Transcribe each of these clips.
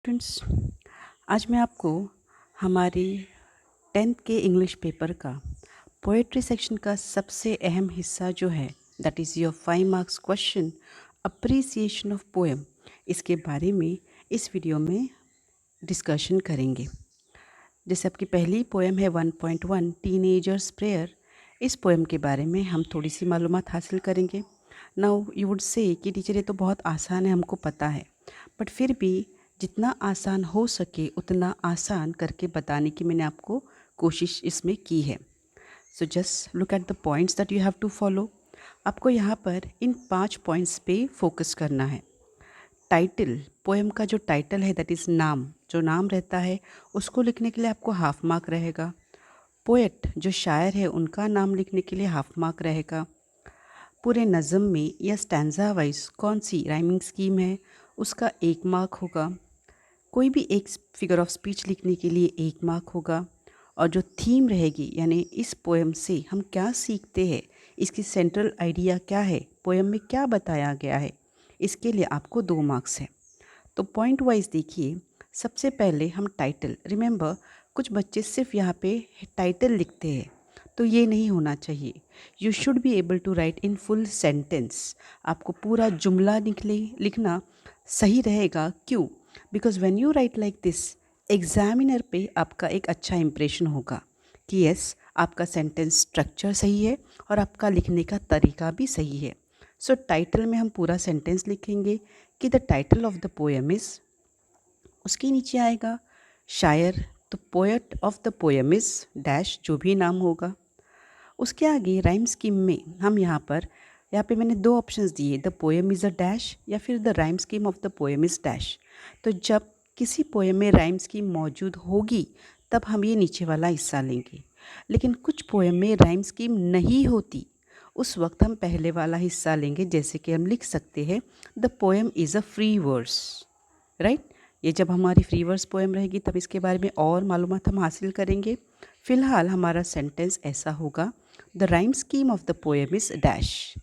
Students, आज मैं आपको हमारी 10th के इंग्लिश पेपर का पोएट्री सेक्शन का सबसे अहम हिस्सा जो है that is your 5 marks question appreciation of poem, इसके बारे में इस वीडियो में डिस्कशन करेंगे। जैसे आपकी पहली पोएम है 1.1 टीनेजर्स प्रेयर। इस पोएम के बारे में हम थोड़ी सी मालूमात हासिल करेंगे। नाउ यू वुड से कि टीचर ये तो बहुत आसान है, हमको पता है, बट फिर भी जितना आसान हो सके उतना आसान करके बताने की मैंने आपको कोशिश इसमें की है। So just look at the points that you have to follow. आपको यहाँ पर इन 5 पॉइंट्स पे फोकस करना है। टाइटल, पोएम का जो टाइटल है दैट इज़ नाम, जो नाम रहता है उसको लिखने के लिए आपको हाफ मार्क रहेगा। पोएट जो शायर है उनका नाम लिखने के लिए हाफ मार्क रहेगा। पूरे नज़म में या स्टैंजा वाइज कौन सी राइमिंग स्कीम है उसका 1 मार्क होगा। कोई भी एक फिगर ऑफ स्पीच लिखने के लिए 1 मार्क होगा। और जो थीम रहेगी यानी इस पोएम से हम क्या सीखते हैं, इसकी सेंट्रल आइडिया क्या है, पोएम में क्या बताया गया है, इसके लिए आपको 2 मार्क्स है। तो पॉइंट वाइज देखिए, सबसे पहले हम टाइटल, रिमेंबर कुछ बच्चे सिर्फ यहाँ पे टाइटल लिखते हैं, तो ये नहीं होना चाहिए। You should be able to write in full sentence. आपको पूरा जुमला लिखना सही रहेगा। क्यों? Because when you write like this, examiner पे आपका एक अच्छा इंप्रेशन होगा कि यस, आपका सेंटेंस स्ट्रक्चर सही है और आपका लिखने का तरीका भी सही है। सो टाइटल में हम पूरा सेंटेंस लिखेंगे कि the title of the poem is, उसके नीचे आएगा शायर, तो poet of the poem is dash, जो भी नाम होगा। उसके आगे राइम स्कीम में हम यहाँ पे मैंने 2 ऑप्शंस दिए, the poem is a dash या फिर the rhyme scheme of the poem is dash. तो जब किसी पोएम में राइम स्कीम मौजूद होगी तब हम ये नीचे वाला हिस्सा लेंगे, लेकिन कुछ पोएम में राइम स्कीम नहीं होती, उस वक्त हम पहले वाला हिस्सा लेंगे। जैसे कि हम लिख सकते हैं the poem is a free verse, right. ये जब हमारी फ्री वर्स पोएम रहेगी तब इसके बारे में और मालूमात हम हासिल करेंगे। फिलहाल हमारा सेंटेंस ऐसा होगा, the rhyme scheme of the poem is dash.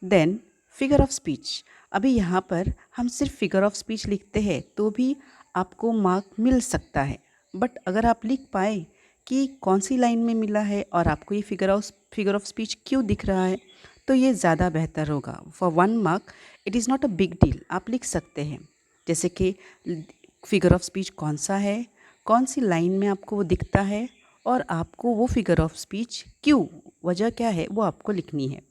Then figure of speech. अभी यहाँ पर हम सिर्फ फिगर ऑफ स्पीच लिखते हैं तो भी आपको मार्क मिल सकता है, बट अगर आप लिख पाए कि कौन सी लाइन में मिला है और आपको ये फिगर ऑफ स्पीच क्यों दिख रहा है, तो ये ज़्यादा बेहतर होगा। For 1 mark it is not a big deal, आप लिख सकते हैं। जैसे कि फिगर ऑफ स्पीच कौन सा है, कौन सी लाइन में आपको वो दिखता है और आपको वो फिगर ऑफ स्पीच क्यों, वजह क्या है, वो आपको लिखनी है।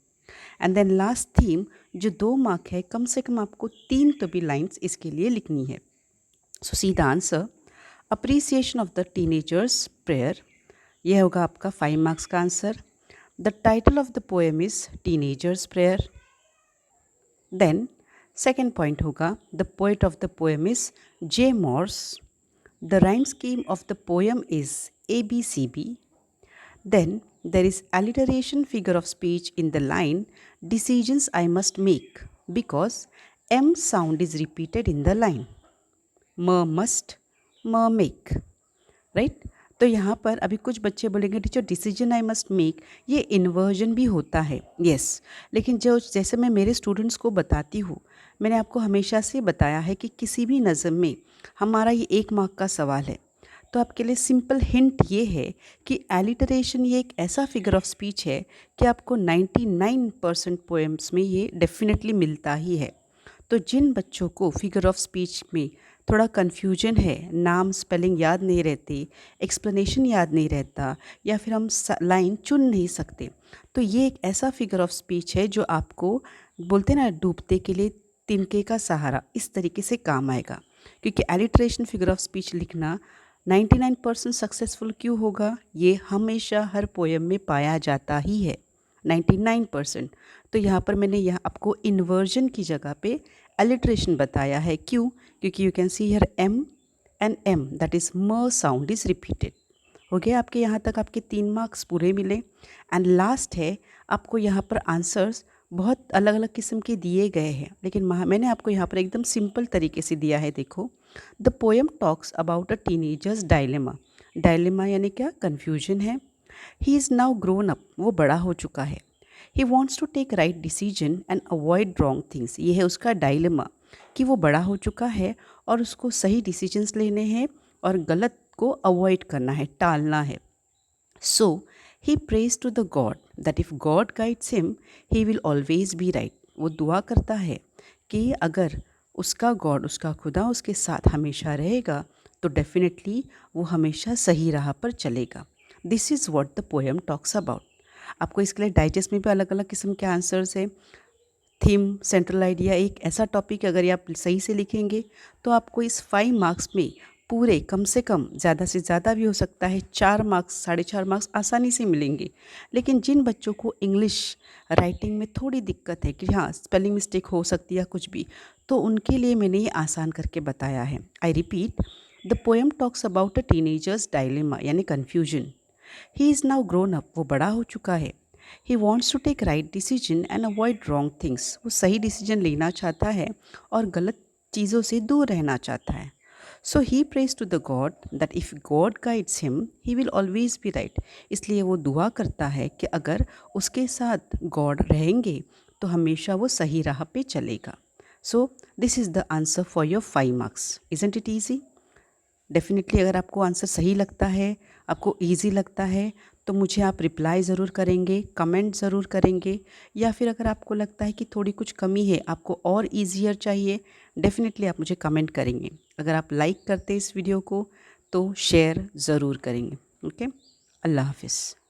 एंड देन लास्ट थीम जो 2 मार्क है, कम से कम आपको 3 तो भी लाइन्स इसके लिए लिखनी है। So see the answer, appreciation of the teenager's prayer, यह होगा आपका 5 मार्क्स का आंसर। The title of the poem is teenager's prayer. Then second point होगा, the poet of the poem is J Morse. The rhyme scheme of the poem is ABCB. Then there is alliteration figure of speech in the line decisions I must make because M sound is repeated in the line. Must, make, right? तो यहाँ पर अभी कुछ बच्चे बोलेंगे teacher decision I must make, ये inversion भी होता है, यस। लेकिन जैसे मैं मेरे स्टूडेंट्स को बताती हूँ, मैंने आपको हमेशा से बताया है कि किसी भी नज़म में हमारा ये 1 मार्क का सवाल है। तो आपके लिए सिंपल हिंट ये है कि एलिटरेशन ये एक ऐसा फिगर ऑफ स्पीच है कि आपको 99% पोएम्स में ये डेफिनेटली मिलता ही है। तो जिन बच्चों को फिगर ऑफ स्पीच में थोड़ा कन्फ्यूजन है, नाम स्पेलिंग याद नहीं रहती, एक्सप्लेनेशन याद नहीं रहता, या फिर हम लाइन चुन नहीं सकते, तो ये एक ऐसा फिगर ऑफ स्पीच है जो आपको बोलते ना डूबते के लिए तिनके का सहारा, इस तरीके से काम आएगा। क्योंकि एलिट्रेशन फिगर ऑफ स्पीच लिखना 99% सक्सेसफुल क्यों होगा, ये हमेशा हर पोएम में पाया जाता ही है 99%। तो यहाँ पर मैंने यहाँ आपको इन्वर्जन की जगह पे एलिट्रेशन बताया है। क्यों? क्योंकि you can see here M and M that is म साउंड इज़ रिपीटेड। हो गया आपके यहाँ तक आपके 3 मार्क्स पूरे मिले। एंड लास्ट है, आपको यहाँ पर आंसर्स बहुत अलग अलग किस्म के दिए गए हैं, लेकिन मैंने आपको यहाँ पर एकदम सिंपल तरीके से दिया है। देखो, the poem talks about a teenagers dilemma. Dilemma यानी क्या? कन्फ्यूजन है। He is now grown up, वो बड़ा हो चुका है। He wants to take right decision and avoid wrong things, ये है उसका डायलेमा कि वो बड़ा हो चुका है और उसको सही डिसीजंस लेने हैं और गलत को अवॉइड करना है, टालना है. So he prays to the God that if God guides him, he will always be right. वो दुआ करता है कि अगर उसका गॉड, उसका खुदा उसके साथ हमेशा रहेगा तो डेफिनेटली वो हमेशा सही राह पर चलेगा. This is what the poem talks about. आपको इसके लिए डाइजेस्ट में भी अलग अलग किस्म के आंसर्स है. थीम, सेंट्रल आइडिया, एक ऐसा टॉपिक अगर ये आप सही से लिखेंगे तो आपको इस 5 मार्क्स में पूरे कम से कम, ज़्यादा से ज़्यादा भी हो सकता है 4 मार्क्स, 4.5 मार्क्स आसानी से मिलेंगे. लेकिन जिन बच्चों को इंग्लिश राइटिंग में थोड़ी दिक्कत है कि हाँ स्पेलिंग मिस्टेक हो सकती है कुछ भी, तो उनके लिए मैंने ये आसान करके बताया है. I repeat, the poem talks about a teenagers dilemma यानी confusion. He is now grown up, वो बड़ा हो चुका है. He wants to take right decision and avoid wrong things. वो सही डिसीजन लेना चाहता है और गलत चीज़ों से दूर रहना चाहता है. So he prays to the god that if god guides him he will always be right. इसलिए वो दुआ करता है कि अगर उसके साथ गॉड रहेंगे तो हमेशा वो सही राह पे चलेगा. So this is the answer for your 5 marks. Isn't it easy? Definitely अगर आपको आंसर सही लगता है, आपको ईज़ी लगता है, तो मुझे आप रिप्लाई ज़रूर करेंगे, कमेंट ज़रूर करेंगे. या फिर अगर आपको लगता है कि थोड़ी कुछ कमी है, आपको और ईज़ियर चाहिए, डेफ़िनेटली आप मुझे कमेंट करेंगे. अगर आप लाइक करते इस वीडियो को तो शेयर ज़रूर करेंगे. ओके, अल्लाह हाफ़िज़.